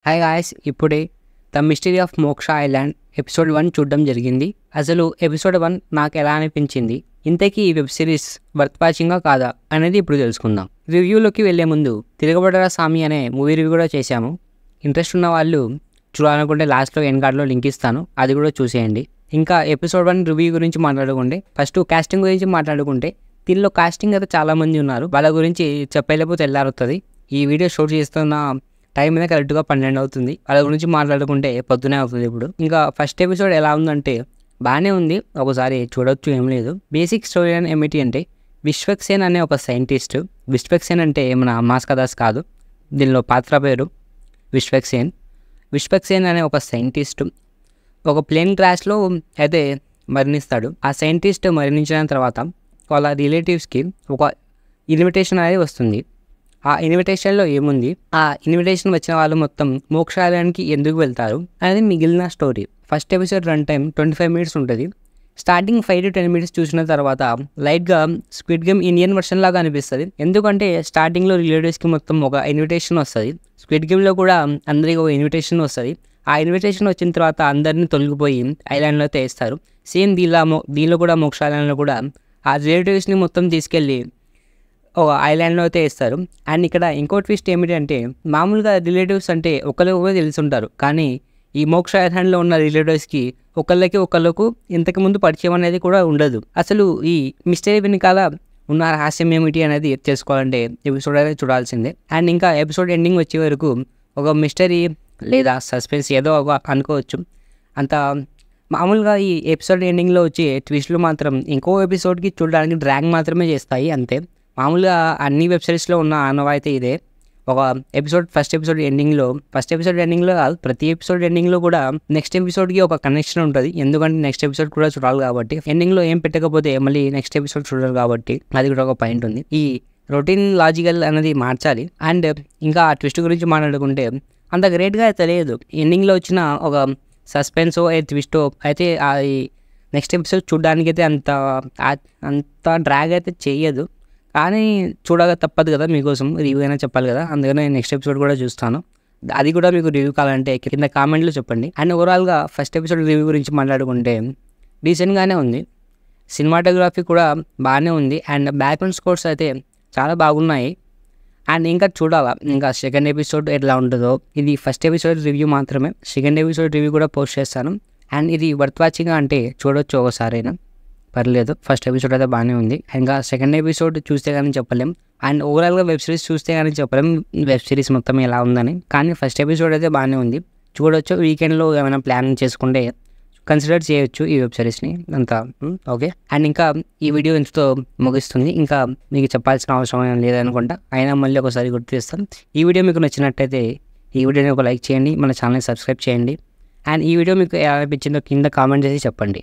Hi guys, ఇప్పుడే the mystery of మోక్ష island episode 1 చూడడం జరిగింది. అసలు ఎపిసోడ్ 1 నాకు ఎలా అనిపించింది, ఇంతకీ ఈ వెబ్ సిరీస్ వర్త్ వాచింగా కాదా అనేది ఇప్పుడు తెలుసుకుందాం. రివ్యూలోకి వెళ్లే ముందు తిరగబడరా సామి అనే మూవీ రివ్యూ కూడా చేశాము. ఇంట్రెస్ట్ ఉన్న వాళ్ళు చూడాలనుకుంటే లాస్ట్లో ఎండ్ కార్డ్లో లింక్ ఇస్తాను, అది కూడా చూసేయండి. ఇంకా ఎపిసోడ్ 1 రివ్యూ గురించి మాట్లాడుకుంటే ఫస్ట్ కాస్టింగ్ గురించి మాట్లాడుకుంటే దీనిలో కాస్టింగ్ అయితే చాలామంది ఉన్నారు. వాళ్ళ గురించి చెప్పలేకపోతే తెల్లారుతుంది. ఈ వీడియో షూట్ చేస్తున్న టైం మీద కరెక్ట్గా 12 అవుతుంది. వాళ్ళ గురించి మాట్లాడుకుంటే పొద్దునే అవుతుంది. ఇప్పుడు ఇంకా ఫస్ట్ ఎపిసోడ్ ఎలా ఉందంటే బాగానే ఉంది, ఒకసారి చూడొచ్చు, ఏం లేదు. బేసిక్ స్టోరీ ఏమిటి అంటే విశ్వక్సేన్ అనే ఒక సైంటిస్ట్. విశ్వక్సేన్ అంటే మన మాస్కదాస్ కాదు, దీనిలో పాత్ర పేరు విశ్వక్సేన్. విశ్వక్సేన్ అనే ఒక సైంటిస్ట్ ఒక ప్లేన్ క్రాష్లో అయితే మరణిస్తాడు. ఆ సైంటిస్ట్ మరణించిన తర్వాత వాళ్ళ రిలేటివ్స్కి ఒక ఇన్విటేషన్ అనేది వస్తుంది. ఆ ఇన్విటేషన్లో ఏముంది, ఆ ఇన్విటేషన్ వచ్చిన వాళ్ళు మొత్తం మోక్ష ఐలాండ్కి ఎందుకు వెళ్తారు అనేది మిగిలిన story. First episode run time 25 minutes ఉంటుంది. స్టార్టింగ్ 5 to 10 మినిట్స్ చూసిన తర్వాత లైట్గా స్క్విడ్ గేమ్ ఇండియన్ వర్షన్ లాగా అనిపిస్తుంది. ఎందుకంటే స్టార్టింగ్లో రిలేటివ్స్కి మొత్తం ఒక ఇన్విటేషన్ వస్తుంది. స్క్విడ్ గేమ్లో కూడా అందరికీ ఒక ఇన్విటేషన్ వస్తుంది. ఆ ఇన్విటేషన్ వచ్చిన తర్వాత అందరినీ తొలగిపోయి ఐలాండ్లో వేస్తారు. సేమ్ దీనిలో కూడా మోక్ష ఐలాండ్లో కూడా ఆ రిలేటివ్స్ని మొత్తం తీసుకెళ్ళి ఒక ఐలాండ్లో అయితే వేస్తారు. అండ్ ఇక్కడ ఇంకో ట్విస్ట్ ఏమిటంటే మామూలుగా రిలేటివ్స్ అంటే ఒకరికి తెలుసుంటారు, కానీ ఈ మోక్ష ఐలాండ్లో ఉన్న రిలేటివ్స్కి ఒకళ్ళకు ఇంతకుముందు పరిచయం అనేది కూడా ఉండదు. అసలు ఈ మిస్టరీ వెనకాల ఉన్న రహస్యం ఏమిటి అనేది చేసుకోవాలంటే ఎపిసోడ్ అనేది చూడాల్సిందే. అండ్ ఇంకా ఎపిసోడ్ ఎండింగ్ వచ్చే వరకు ఒక మిస్టరీ లేదా సస్పెన్స్ ఏదో ఒక అనుకోవచ్చు. అంత మామూలుగా ఈ ఎపిసోడ్ ఎండింగ్లో వచ్చే ట్విస్టులు మాత్రం ఇంకో ఎపిసోడ్కి చూడడానికి డ్రాగ్ మాత్రమే చేస్తాయి, అంతే. మామూలుగా అన్ని వెబ్ సిరీస్లో ఉన్న ఆనవాయితీ ఇదే. ఒక ఫస్ట్ ఎపిసోడ్ ఎండింగ్లో కాదు, ప్రతి ఎపిసోడ్ ఎండింగ్లో కూడా నెక్స్ట్ ఎపిసోడ్కి ఒక కనెక్షన్ ఉంటుంది. ఎందుకంటే నెక్స్ట్ ఎపిసోడ్ కూడా చూడాలి కాబట్టి, ఎండింగ్లో ఏం పెట్టకపోతే మళ్ళీ నెక్స్ట్ ఎపిసోడ్ చూడాలి కాబట్టి అది కూడా ఒక పాయింట్ ఉంది. ఈ రొటీన్ లాజికల్ అనేది మార్చాలి. అండ్ ఇంకా ఆ ట్విస్ట్ గురించి మాట్లాడుకుంటే అంత గ్రేట్గా అయితే లేదు. ఎండింగ్లో వచ్చిన ఒక సస్పెన్సో ట్విస్టో అయితే అది నెక్స్ట్ ఎపిసోడ్ చూడడానికి అయితే అంత డ్రాగ్ అయితే చేయదు. కానీ చూడగా తప్పదు కదా, మీకోసం రివ్యూ అయినా చెప్పాలి కదా, అందుకని నేను నెక్స్ట్ ఎపిసోడ్ కూడా చూస్తాను. అది కూడా మీకు రివ్యూ కావాలంటే కింద కామెంట్లో చెప్పండి. అండ్ ఓవరాల్గా ఫస్ట్ ఎపిసోడ్ రివ్యూ గురించి మాట్లాడుకుంటే డీసెంట్గానే ఉంది. సినిమాటోగ్రఫీ కూడా బాగానే ఉంది. అండ్ బ్యాక్గ్రౌండ్ స్కోర్స్ అయితే చాలా బాగున్నాయి. అండ్ ఇంకా చూడాలా ఇంకా సెకండ్ ఎపిసోడ్ ఎట్లా ఉంటుందో. ఇది ఫస్ట్ ఎపిసోడ్ రివ్యూ మాత్రమే, సెకండ్ ఎపిసోడ్ రివ్యూ కూడా పోస్ట్ చేస్తాను. అండ్ ఇది వర్త్ వాచింగ్ అంటే చూడొచ్చు ఒకసారైనా, పర్లేదు. ఫస్ట్ ఎపిసోడ్ అయితే బాగానే ఉంది. ఇంకా సెకండ్ ఎపిసోడ్ చూస్తే కానీ చెప్పలేం. అండ్ ఓవరాల్గా వెబ్ సిరీస్ చూస్తే కానీ చెప్పలేం వెబ్ సిరీస్ మొత్తం ఎలా ఉందని. కానీ ఫస్ట్ ఎపిసోడ్ అయితే బాగానే ఉంది, చూడొచ్చు. వీకెండ్లో ఏమైనా ప్లాన్ చేసుకుంటే కన్సిడర్ చేయొచ్చు ఈ వెబ్ సిరీస్ని అంతా. ఓకే. అండ్ ఇంకా ఈ వీడియో ఇంతతో ముగిస్తుంది. ఇంకా మీకు చెప్పాల్సిన అవసరం ఏం లేదనుకుంటా, అయినా మళ్ళీ ఒకసారి గుర్తు చేస్తాను. ఈ వీడియో మీకు నచ్చినట్టయితే ఈ వీడియోని ఒక లైక్ చేయండి, మన ఛానల్ని సబ్స్క్రైబ్ చేయండి. అండ్ ఈ వీడియో మీకు ఎలా అనిపించిందో కింద కామెంట్ చేసి చెప్పండి.